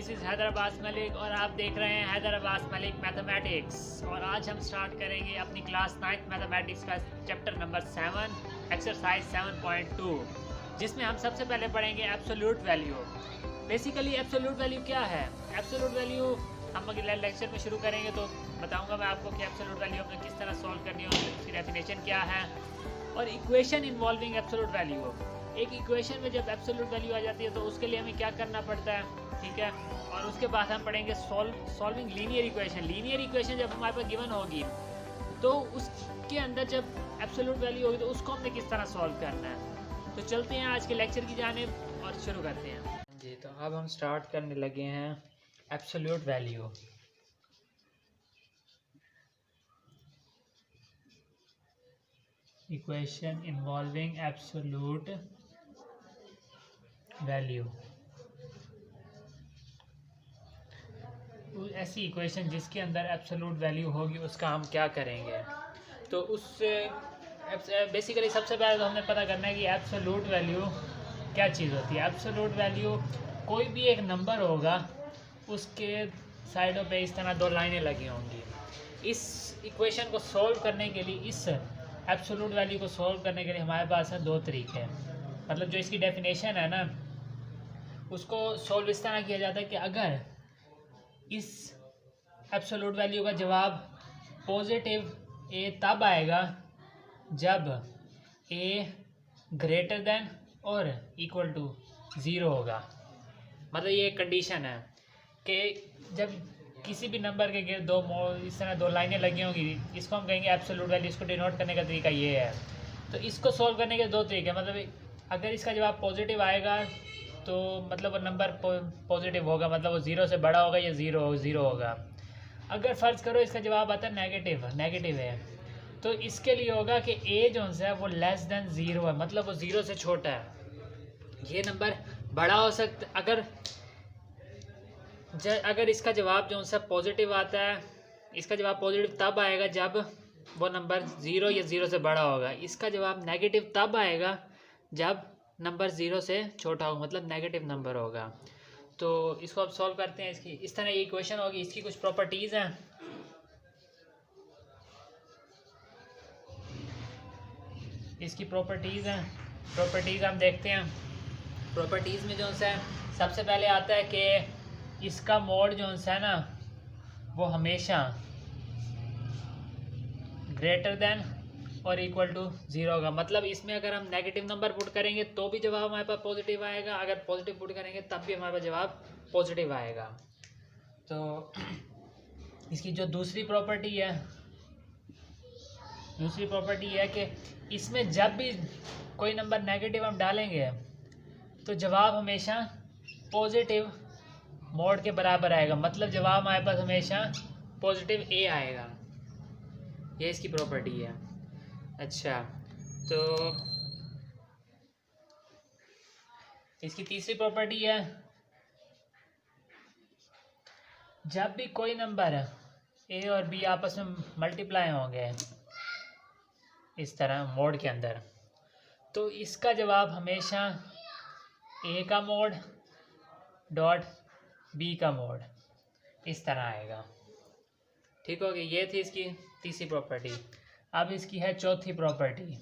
This is Hyderabad Malik और आप देख रहे हैं हैदराबाद मलिक मैथमेटिक्स। और आज हम स्टार्ट करेंगे अपनी क्लास 9th मैथमेटिक्स का चैप्टर नंबर 7 एक्सरसाइज 7.2, जिसमें हम सबसे पहले पढ़ेंगे absolute value. Basically absolute value क्या है? एब्सोल्यूट वैल्यू हम अगले लेक्चर में शुरू करेंगे तो बताऊंगा मैं आपको कि एब्सोल्यूट वैल्यू हमें किस तरह सॉल्व करनी है, उसकी डेफिनेशन क्या है। और इक्वेशन इन्वॉल्विंग एब्सोल्यूट वैल्यू, एक इक्वेशन में जब एब्सोल्यूट वैल्यू आ जाती है तो उसके लिए हमें क्या करना पड़ता है, ठीक है। और उसके बाद हम पढ़ेंगे solving linear equation. Linear equation जब हमारे पास गिवन होगी तो उसके अंदर जब एब्सोल्यूट वैल्यू होगी तो उसको हमने किस तरह सॉल्व करना है। तो चलते हैं आज के लेक्चर की जानिब और शुरू करते हैं जी। तो अब हम स्टार्ट करने लगे हैं absolute value. Equation involving absolute value, ऐसी इक्वेशन जिसके अंदर एब्सोल्यूट वैल्यू होगी उसका हम क्या करेंगे। तो उससे बेसिकली सबसे पहले तो हमें पता करना है कि एब्सोल्यूट वैल्यू क्या चीज़ होती है। एब्सोल्यूट वैल्यू कोई भी एक नंबर होगा, उसके साइडों पे इस तरह दो लाइनें लगी होंगी। इस इक्वेशन को सॉल्व करने के लिए, इस एब्सोल्यूट वैल्यू को सॉल्व करने के लिए हमारे पास है दो तरीके। मतलब जो इसकी डेफिनेशन है ना, उसको सॉल्व इस तरह किया जाता है कि अगर इस एब्सोल्यूट वैल्यू का जवाब पॉजिटिव ए तब आएगा जब ए ग्रेटर देन और इक्वल टू ज़ीरो होगा। मतलब ये एक कंडीशन है कि जब किसी भी नंबर के दो इस तरह दो लाइनें लगी होंगी, इसको हम कहेंगे एब्सोल्यूट वैल्यू। इसको डिनोट करने का तरीका ये है। तो इसको सॉल्व करने के दो तरीके, मतलब अगर इसका जवाब पॉजिटिव आएगा तो मतलब वो नंबर पॉजिटिव होगा, मतलब वो ज़ीरो से बड़ा होगा या ज़ीरो होगा। अगर फ़र्ज़ करो इसका जवाब आता है नेगेटिव है, तो इसके लिए होगा कि ए जो है वो लेस देन ज़ीरो है, मतलब वो ज़ीरो से छोटा है। ये नंबर बड़ा हो सकता अगर इसका जवाब जो है पॉजिटिव आता है, इसका जवाब पॉजिटिव तब आएगा जब वो नंबर ज़ीरो या ज़ीरो से बड़ा होगा। इसका जवाब नेगेटिव तब आएगा जब नंबर ज़ीरो से छोटा होगा, मतलब नेगेटिव नंबर होगा। तो इसको अब सॉल्व करते हैं। इसकी इस तरह ये इक्वेशन होगी। इसकी कुछ प्रॉपर्टीज़ हैं। इसकी प्रॉपर्टीज़ हम देखते हैं। प्रॉपर्टीज़ में जो है सबसे पहले आता है कि इसका मोड जो है ना वो हमेशा ग्रेटर देन और इक्वल टू ज़ीरो होगा। मतलब इसमें अगर हम नेगेटिव नंबर पुट करेंगे तो भी जवाब हमारे पास पॉजिटिव आएगा, अगर पॉजिटिव पुट करेंगे तब भी हमारे पास जवाब पॉजिटिव आएगा। तो इसकी जो दूसरी प्रॉपर्टी है कि इसमें जब भी कोई नंबर नेगेटिव हम डालेंगे तो जवाब हमेशा पॉजिटिव मोड के बराबर आएगा, मतलब जवाब हमारे पास हमेशा पॉजिटिव ए आएगा। ये इसकी प्रॉपर्टी है। अच्छा, तो इसकी तीसरी प्रॉपर्टी है, जब भी कोई नंबर ए और बी आपस में मल्टीप्लाई होंगे इस तरह मोड के अंदर, तो इसका जवाब हमेशा ए का मोड डॉट बी का मोड इस तरह आएगा। ठीक हो गया। ये थी इसकी तीसरी प्रॉपर्टी। अब इसकी है चौथी प्रॉपर्टी।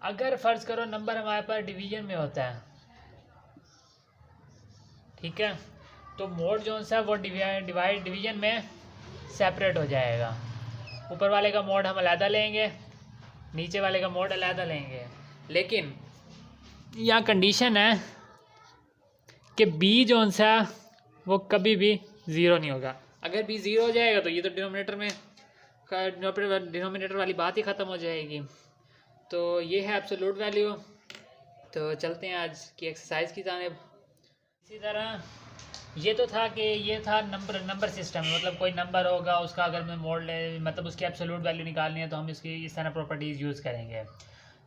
अगर फ़र्ज़ करो नंबर हमारे पास डिवीज़न में होता है, ठीक है, तो मोड जो है वो डिवीज़न में सेपरेट हो जाएगा। ऊपर वाले का मोड हम अलहदा लेंगे, नीचे वाले का मोड अलहदा लेंगे। लेकिन यहाँ कंडीशन है कि बी जो है वो कभी भी ज़ीरो नहीं होगा। अगर बी ज़ीरो हो जाएगा तो ये तो डिनोमिनेटर वाली बात ही ख़त्म हो जाएगी। तो ये है एब्सोल्यूट वैल्यू। तो चलते हैं आज की एक्सरसाइज की जानिब। इसी तरह ये तो था कि ये था नंबर सिस्टम, मतलब कोई नंबर होगा उसका अगर मैं मोड ले, मतलब उसकी एब्सोल्यूट वैल्यू निकालनी है तो हम इसकी इस तरह प्रॉपर्टीज़ यूज़ करेंगे।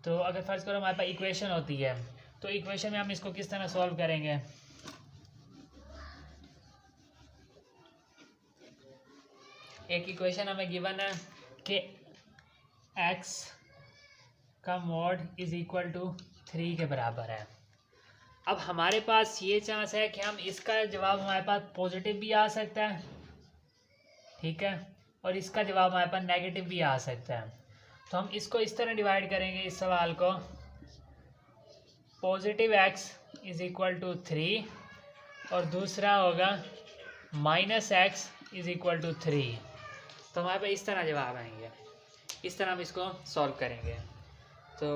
तो अगर फ़र्ज़ करो हमारे पास इक्वेशन होती है, तो इक्वेशन में हम इसको किस तरह सॉल्व करेंगे। एक इक्वेशन हमें गिवन है कि x का मोड इज़ इक्वल टू 3 के बराबर है। अब हमारे पास ये चांस है कि हम इसका जवाब हमारे पास पॉजिटिव भी आ सकता है, ठीक है, और इसका जवाब हमारे पास नेगेटिव भी आ सकता है। तो हम इसको इस तरह डिवाइड करेंगे इस सवाल को, positive x is equal to 3 और दूसरा होगा minus x is equal to 3। तो हमारे पास इस तरह जवाब आएंगे, इस तरह हम इसको सॉल्व करेंगे। तो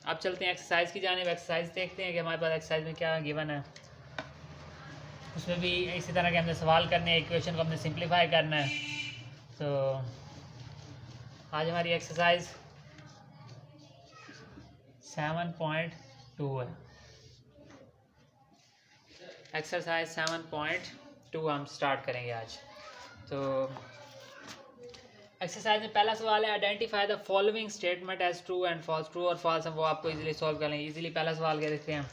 अब चलते हैं एक्सरसाइज की जानिब। एक्सरसाइज देखते हैं कि हमारे पास एक्सरसाइज में क्या गिवन है। उसमें भी इसी तरह के हमने सवाल करने हैं, इक्वेशन को हमने सिंप्लीफाई करना है। तो आज हमारी एक्सरसाइज 7.2 है। एक्सरसाइज 7.2 हम स्टार्ट करेंगे आज। तो एक्सरसाइज में पहला सवाल है, identify the following statement as true and false. True और फॉल्स हम वो आपको इजीली सॉल्व कर लेंगे। इजीली पहला सवाल क्या देखते हैं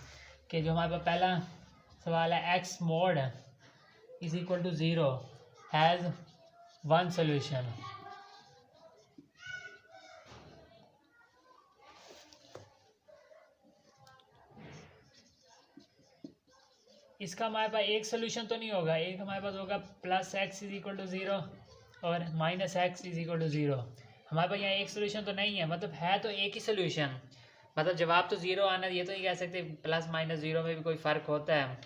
कि जो हमारे पास पहला सवाल है, x mod is equal to 0 has one solution. इसका हमारे पास एक सोल्यूशन तो नहीं होगा, एक हमारे पास होगा plus x is equal to 0 और minus x is equal to 0। हमारे पास यहाँ एक सोल्यूशन तो नहीं है, मतलब है तो एक ही सोल्यूशन, मतलब जवाब तो 0 आना, ये तो नहीं कह सकते प्लस माइनस 0 में भी कोई फ़र्क होता है,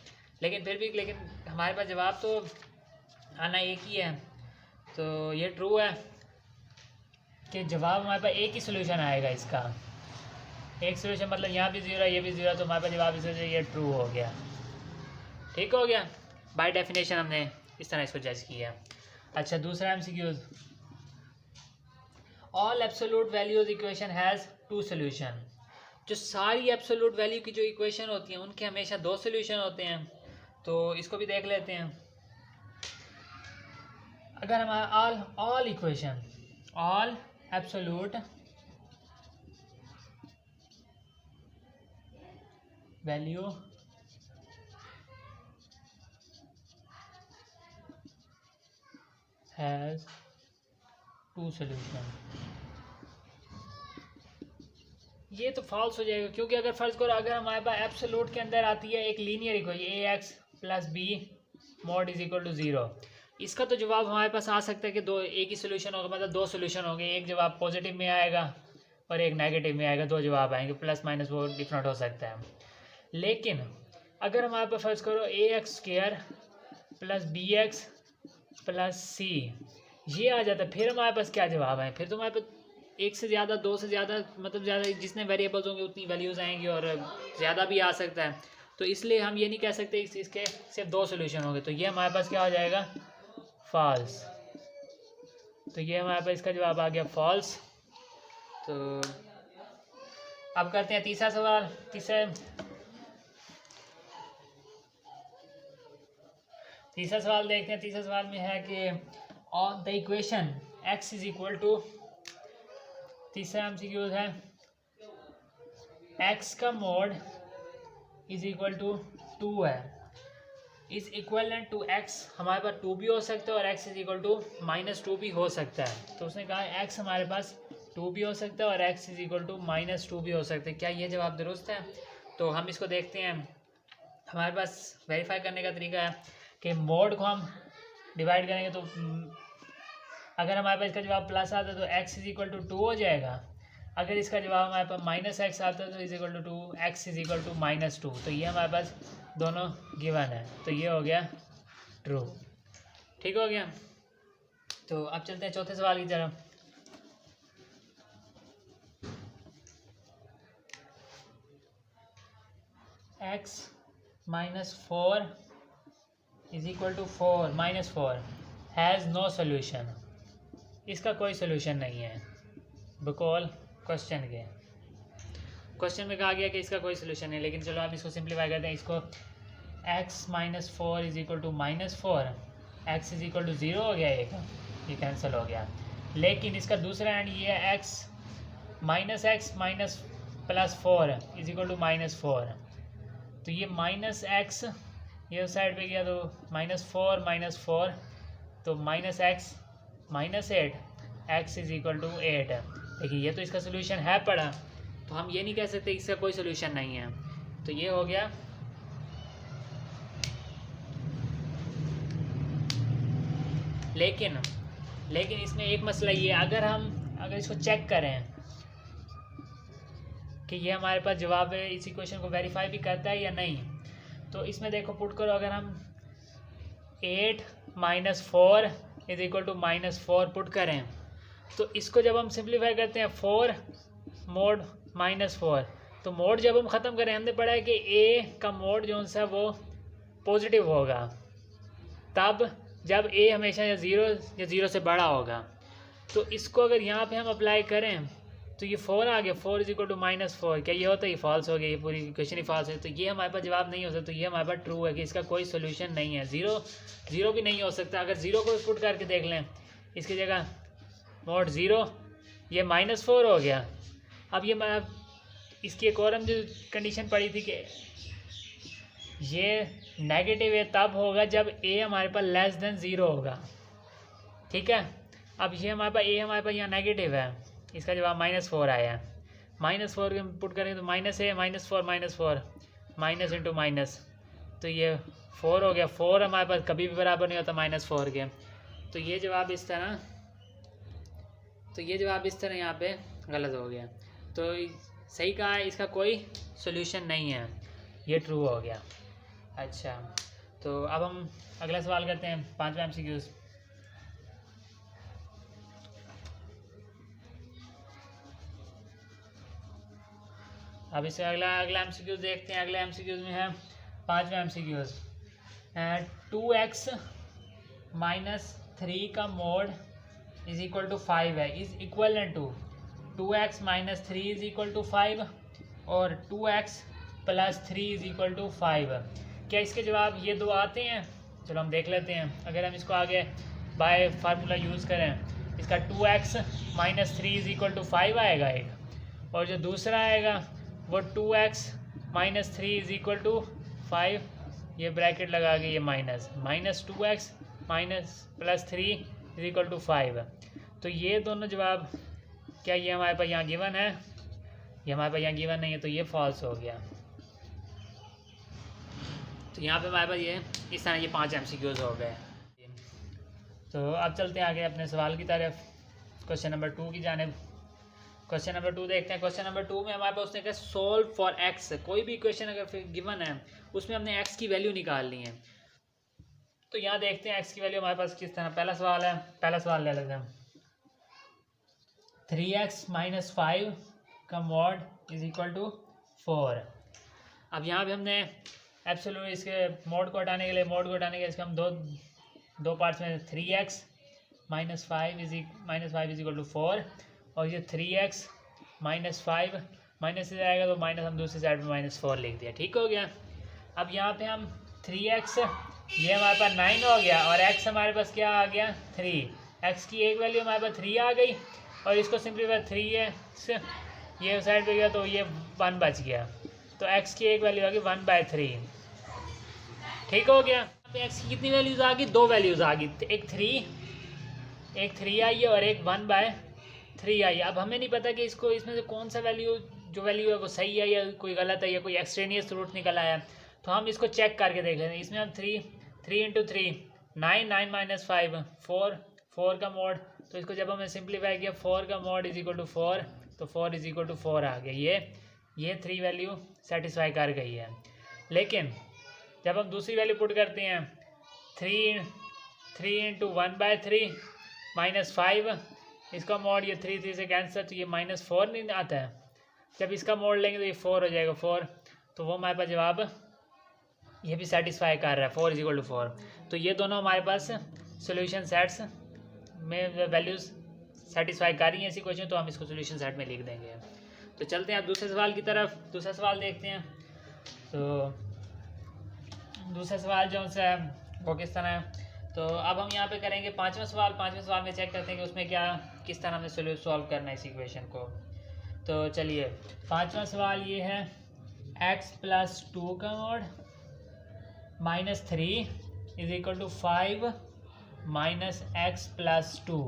लेकिन फिर भी लेकिन हमारे पास जवाब तो आना एक ही है। तो ये ट्रू है कि जवाब हमारे पास एक ही सोल्यूशन आएगा इसका, एक सोल्यूशन, मतलब यहाँ भी 0 ये भी 0, तो हमारे पास जवाब इस वजह से ये ट्रू हो गया, ठीक हो गया। बाय डेफिनेशन हमने इस तरह इसको जज किया। अच्छा, दूसरा MCQs, all absolute values equation has two solution. जो सारी एब्सोल्यूट वैल्यू की जो इक्वेशन होती हैं उनके हमेशा दो सोल्यूशन होते हैं। तो इसको भी देख लेते हैं। अगर हमारा all equation, all absolute value has two solution, ये तो फॉल्स हो जाएगा, क्योंकि अगर फर्ज करो अगर हमारे पास एब्सोल्यूट के अंदर आती है एक linear equation ax plus B mod is equal to 0, इसका तो जवाब हमारे पास आ सकता है कि दो एक ही सोल्यूशन होगा, मतलब दो सोल्यूशन होंगे, एक जवाब पॉजिटिव में आएगा और एक नेगेटिव में आएगा, दो जवाब आएंगे, प्लस माइनस वो डिफरेंट हो सकता है। लेकिन अगर हमारे पास फर्ज करो ax square plus bx plus C ये आ जाता है, फिर हमारे पास क्या जवाब है, फिर तो हमारे पास एक से ज़्यादा, दो से ज़्यादा, मतलब ज़्यादा जितने वेरिएबल्स होंगे उतनी वैल्यूज़ आएंगी और ज़्यादा भी आ सकता है। तो इसलिए हम ये नहीं कह सकते इसके सिर्फ दो सोल्यूशन होंगे, तो ये हमारे पास क्या हो जाएगा, फॉल्स। तो ये हमारे पास इसका जवाब आ गया फॉल्स। तो अब करते हैं तीसरा सवाल। तीसरा सवाल देखते हैं। तीसरा सवाल में है कि on the equation x is equal to, तीसरा एमसीक्यू है x का मोड इज इक्वल टू 2 है, इज इक्वलेंट टू x, हमारे पास 2 भी हो सकता है और x इज इक्वल टू -2 भी हो सकता है। तो उसने कहा x हमारे पास 2 भी हो सकता है और x इज इक्वल टू -2 भी हो सकता है। क्या ये जवाब दुरुस्त है? तो हम इसको देखते हैं। हमारे पास वेरीफाई करने का तरीका है कि मोड को हम डिवाइड करेंगे, तो अगर हमारे पास इसका जवाब प्लस आता है तो x इज इक्वल टू 2 हो जाएगा। अगर इसका जवाब हमारे पास -x आता है तो is equal to 2, x is equal to -2। तो ये हमारे पास दोनों गिवन है, तो ये हो गया ट्रू, ठीक हो गया। तो अब चलते हैं चौथे सवाल की तरफ। x -4 is equal to 4 -4 has no solution, इसका कोई सोल्यूशन नहीं है बिकॉज क्वेश्चन में कहा गया कि इसका कोई सोल्यूशन नहीं, लेकिन चलो हम इसको सिंप्लीफाई करते हैं। इसको x -4 is equal to -4, x is equal to 0 हो गया, ये कैंसिल हो गया। लेकिन इसका दूसरा एंड ये है x plus 4 is equal to -4, तो ये -x ये उस साइड पे गया तो -4 तो -x -8, x is equal to 8 है। देखिए ये तो इसका सोल्यूशन है पड़ा, तो हम ये नहीं कह सकते इसका कोई सोल्यूशन नहीं है। तो ये हो गया लेकिन इसमें एक मसला ये, अगर इसको चेक करें कि ये हमारे पास जवाब है, इस इक्वेशन को वेरीफाई भी करता है या नहीं, तो इसमें देखो पुट करो, अगर हम 8 - 4 = -4 पुट करें, तो इसको जब हम सिंप्लीफाई करते हैं 4 मोड -4, तो मोड जब हम ख़त्म करें, हमने पढ़ा है कि a का मोड जो सा वो पॉजिटिव होगा तब जब a हमेशा या ज़ीरो से बड़ा होगा। तो इसको अगर यहाँ पे हम अप्लाई करें तो ये 4 आ गया, 4 = -4, क्या ये होता है? ये फॉल्स हो गया, ये पूरी इक्वेशन ही फॉल्स है। तो ये हमारे पास जवाब नहीं हो सकता, तो ये हमारे पास ट्रू है कि इसका कोई सोल्यूशन नहीं है। ज़ीरो भी नहीं हो सकता। अगर ज़ीरो को पुट करके देख लें, इसकी जगह मोड 0, ये -4 हो गया। अब ये मैं इसकी एक और हम जो कंडीशन पढ़ी थी कि ये नेगेटिव है तब होगा जब a हमारे पास <0 होगा, ठीक है। अब ये हमारे पास यहाँ नेगेटिव है, इसका जवाब -4 आया है। -4 के पुट करेंगे तो माइनस है, -4 माइनस इंटू माइनस, तो ये 4 हो गया। 4 हमारे पास कभी भी बराबर नहीं होता -4 के। तो ये जवाब इस तरह यहाँ पे गलत हो गया। तो सही कहा है, इसका कोई सोल्यूशन नहीं है, ये ट्रू हो गया। अच्छा, तो अब हम अगला सवाल करते हैं, 5वां MCQs। अब इससे अगला MCQ देखते हैं। अगले MCQ में है 5वां MCQ, 2x - 3 का मोड = 5 है, इज इक्वल टू 2x - 3 = 5 और 2x + 3 = 5। क्या इसके जवाब ये दो आते हैं? चलो हम देख लेते हैं। अगर हम इसको आगे बाय फार्मूला यूज़ करें, इसका 2x - 3 = 5 आएगा एक, और जो दूसरा आएगा वो 2x - 3 = 5, ये ब्रैकेट लगा के ये -2x + 3 = 5। तो ये दोनों जवाब, क्या ये हमारे पास यहाँ गिवन है? ये हमारे पास यहाँ गिवन नहीं है, तो ये फॉल्स हो गया। तो यहाँ पे हमारे पास ये इस तरह ये 5 MCQs हो गए। तो अब चलते हैं आगे अपने सवाल की तरफ, क्वेश्चन नंबर 2 की जानिब। क्वेश्चन नंबर 2 देखते हैं। क्वेश्चन नंबर 2 में हमारे पास उसने कहा सोल्व फॉर x। कोई भी इक्वेशन अगर गिवन है उसमें हमने x की वैल्यू निकालनी है। तो यहाँ देखते हैं x की वैल्यू हमारे पास किस तरह। पहला सवाल ले लेते हैं। 3x - 5 का मोड = 4। अब यहाँ पे हमने एब्सोल्यूट इसके मोड को हटाने के लिए इसके हम दो पार्ट्स में 3x - 5 = 4 और ये 3x - 5 माइनस से जाएगा तो माइनस हम दूसरी साइड में -4 लिख दिया, ठीक हो गया। अब यहाँ पे हम 3x, ये हमारे पास 9 हो गया और x हमारे पास क्या आ गया 3। x की एक वैल्यू हमारे पास 3 आ गई और इसको सिंपलीफाई 3x ये साइड पे गया तो ये 1 बच गया। तो x की एक वैल्यू आ गई 1/3, ठीक हो गया। यहाँ पे x की कितनी वैल्यूज़ आ गई? 2 वैल्यूज़ आ गई, एक 3 आई है और एक 1/3 आई है। अब हमें नहीं पता कि इसमें से कौन सा वैल्यू है वो सही है या कोई गलत है या कोई एक्सट्रेनियस रूट निकल आया। तो हम इसको चेक करके देख लेते हैं। इसमें हम 3 × 3 9 -5 4 का मोड, तो इसको जब हमने सिंप्लीफाई किया 4 का मोड = 4, तो 4 = 4 आ गया। ये 3 वैल्यू सेटिस्फाई कर गई है। लेकिन जब हम दूसरी वैल्यू पुट करते हैं 3 × 1/3 -5, इसका मोड ये 3 से कैंसिल, तो ये -4 नहीं आता है। जब इसका मोड लेंगे तो ये 4 हो जाएगा 4, तो वो हमारे पास जवाब ये भी सेटिस्फाई कर रहा है 4 = 4। तो ये दोनों हमारे पास सोल्यूशन सेट्स में वैल्यूज़ सेटिस्फाई कर रही हैं इसी क्वेश्चन, तो हम इसको सोल्यूशन सेट में लिख देंगे। तो चलते हैं आप दूसरे सवाल की तरफ। दूसरा सवाल देखते हैं। तो दूसरा सवाल जो है वो किस तरह है। तो अब हम यहाँ पे करेंगे 5वां सवाल में चेक करते हैं कि उसमें किस तरह हमें सॉल्व करना है इस इक्वेशन को। तो चलिए 5वां सवाल ये है x + 2 का मोड -3 = 5 - x + 2।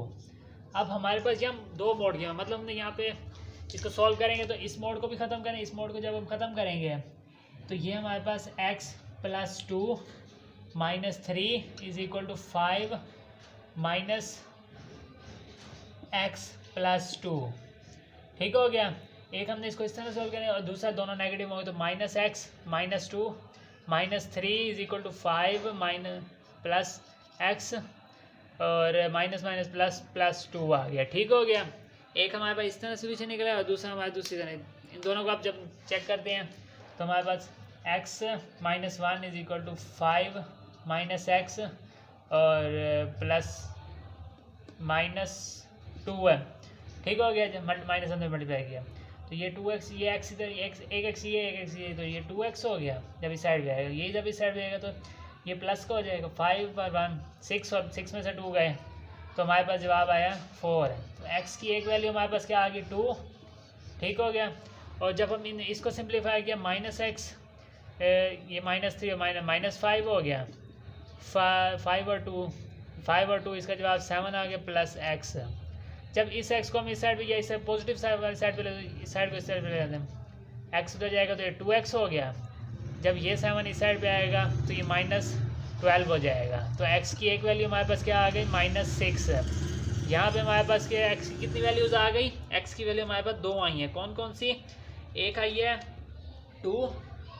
अब हमारे पास ये हम 2 मोड के मतलब हमने यहाँ पे इसको सॉल्व करेंगे तो इस मोड को भी ख़त्म करें। इस मोड को जब हम ख़त्म करेंगे तो ये हमारे पास x + 2 - 3 = 5 माइनस एक्स प्लस 2, ठीक हो गया। एक हमने इसको इस तरह सॉल्व करें और दूसरा दोनों नेगेटिव हो गए, तो minus x minus 2 minus 3 is equal to 5 minus plus x और माइनस माइनस प्लस प्लस 2 आ गया, ठीक हो गया। एक हमारे पास इस तरह सोल्यूशन निकला और दूसरा हमारे दूसरी तरह। इन दोनों को आप जब चेक करते हैं तो हमारे पास x minus 1 is equal to 5 minus x और प्लस माइनस 2 है, ठीक हो गया। जब माइनस अंदर मल्टीप्लाई किया तो ये 2x, ये एक्स इधर, एक एक्स ये, एक एक्स ये, तो ये 2x हो गया जब इस साइड पे आएगा। ये जब इस साइड पे आएगा तो ये प्लस का हो जाएगा। 5 और 1 6 और 6 में से 2 गए तो हमारे पास जवाब आया 4 है। तो x की एक वैल्यू हमारे पास क्या आ गई 2, ठीक हो गया। और जब हम इसको सिंप्लीफाई किया माइनस एक्स, ये माइनस 3 और माइनस 5 हो गया। 5 और 2 इसका जवाब 7 आ गया प्लस एक्स। जब इस एक्स को हम इस साइड पे या इस पॉजिटिव साइड वाली साइड पे ले, इस साइड पे इस साइड पे ले जाते हैं, एक्स उधर जाएगा तो ये 2x हो गया। जब ये 7 इस साइड पे आएगा तो ये माइनस 12 हो जाएगा। तो x की एक वैल्यू हमारे पास क्या आ गई माइनस 6। यहाँ पे हमारे पास क्या x की कितनी वैल्यूज़ आ गई, x की वैल्यू हमारे पास 2 आई हैं। कौन कौन सी, एक आई है 2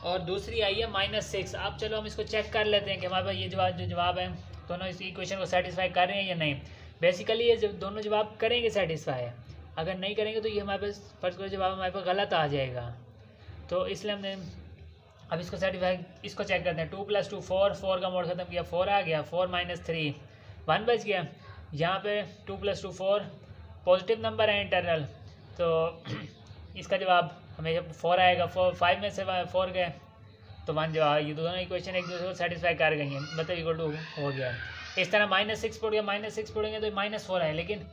और दूसरी आई है माइनस 6। अब चलो हम इसको चेक कर लेते हैं कि हमारे पास ये जो जवाब है दोनों इस इक्वेशन को सेटिस्फाई कर रहे हैं या नहीं। बेसिकली ये जब दोनों जवाब करेंगे सेटिस्फाई, अगर नहीं करेंगे तो ये हमारे पास फर्स्ट का जवाब हमारे पास गलत आ जाएगा। तो इसलिए हमने अब इसको सेटिस्फाई, इसको चेक करते हैं। 2 + 2 4, 4 का मोड ख़त्म किया 4 आ गया, 4 - 3 1 बच गया। यहाँ पे 2 + 2 4 पॉजिटिव नंबर है इंटरनल, तो इसका जवाब हमेशा 4 आएगा। 5 में से 4 गए तो 1 जवाब। ये दोनों इक्वेशन एक दूसरे को सेटिस्फाई कर गई हैं, मतलब इक्वल टू हो गया। इस तरह -6 पड़ गया, -6 पड़ेंगे तो -4 है, लेकिन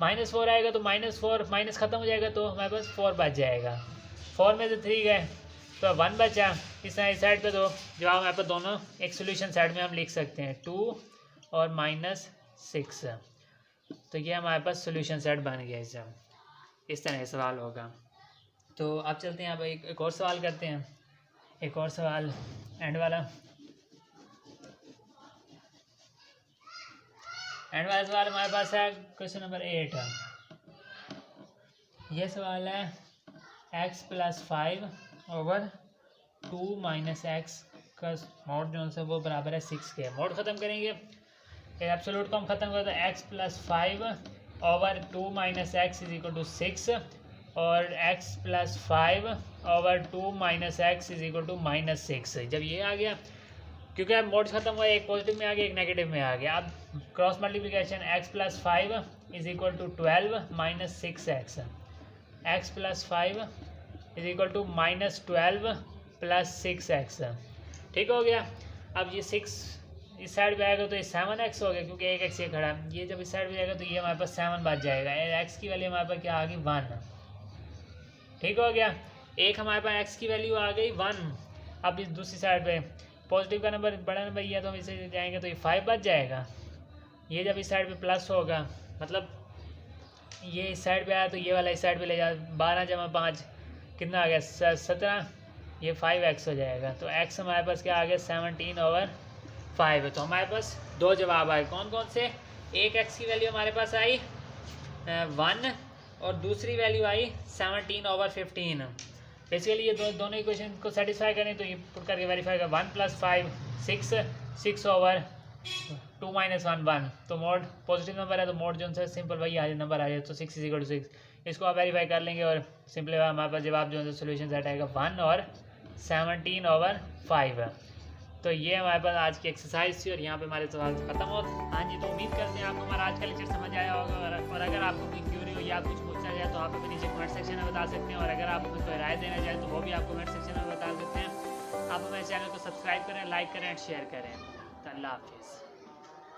-4 आएगा तो -4 माइनस ख़त्म हो जाएगा तो हमारे पास 4 बच जाएगा। 4 में से 3 गए तो 1 बचा। इस तरह इस साइड पे तो जवाब हमारे पास दोनों एक सोल्यूशन साइड में हम लिख सकते हैं 2 और -6। तो ये हमारे पास सोल्यूशन सेट बन गया। इससे इस तरह सवाल होगा। तो अब चलते हैं, अब एक और सवाल करते हैं। एक और सवाल एंड वाला सवाल हमारे पास है क्वेश्चन नंबर 8। ये सवाल है x + 5 / 2 - x का मोड जो है वो बराबर है 6 के। मोड ख़त्म करेंगे, एब्सोल्यूट को हम ख़त्म करें तो x + 5 / 2 - x = 6 और x + 5 / 2 - x = -6। जब ये आ गया, क्योंकि अब मोड्स खत्म हुआ, एक पॉजिटिव में आ गया एक नेगेटिव में आ गया। अब cross multiplication x + 5 = 12 - 6x, x + 5 = -12 + 6x, ठीक हो गया। अब ये 6 इस साइड पे आएगा तो ये 7x हो गया, क्योंकि एक x ये खड़ा है। ये जब इस साइड पे आएगा तो ये हमारे पास 7 बच जाएगा। x की वैल्यू हमारे पास क्या आ गई 1, ठीक हो गया। एक हमारे पास x की वैल्यू आ गई 1। अब इस दूसरी साइड पे पॉजिटिव का नंबर बड़ा नंबर ये, तो हम इसे जाएंगे तो ये 5 बच जाएगा। ये जब इस साइड पे प्लस होगा, मतलब ये इस साइड पे आया तो ये वाला इस साइड पे ले जा, 12 + 5 कितना आ गया 17, ये 5x हो जाएगा। तो x हमारे पास क्या आ गया 17/5 है। तो हमारे पास 2 जवाब आए। कौन कौन से, एक x की वैल्यू हमारे पास आई 1 और दूसरी वैल्यू आई 17/15। बेसिकली ये दोनों इक्वेशन को सेटिस्फाई करें तो ये पुट करके वेरीफाई कर 1 + 5 6 6/2 - 1 1। तो मोड पॉजिटिव नंबर है तो मोड जो है सिंपल वही आ जाए, नंबर आ जाए, तो 6 = 6। इसको आप वेरीफाई कर लेंगे और सिंपली हमारे पास जवाब जो है सोल्यूशन सेट आएगा 1 और 17/5। तो ये हमारे पास आज की एक्सरसाइज थी और यहाँ पे हमारे सवाल खत्म हो। हाँ जी, तो उम्मीद करते हैं आपको हमारा आज का लेक्चर समझ आया होगा। और अगर आपको कोई क्यूरी हो या कुछ पूछना चाहे तो आप हमें नीचे कमेंट सेक्शन में बता सकते हैं। और अगर आप हमें कोई राय देना चाहें तो वो भी आप कमेंट सेक्शन में बता सकते हैं। आप हमारे चैनल को सब्सक्राइब करें, लाइक करें और शेयर करें। तो अल्लाह हाफिज़।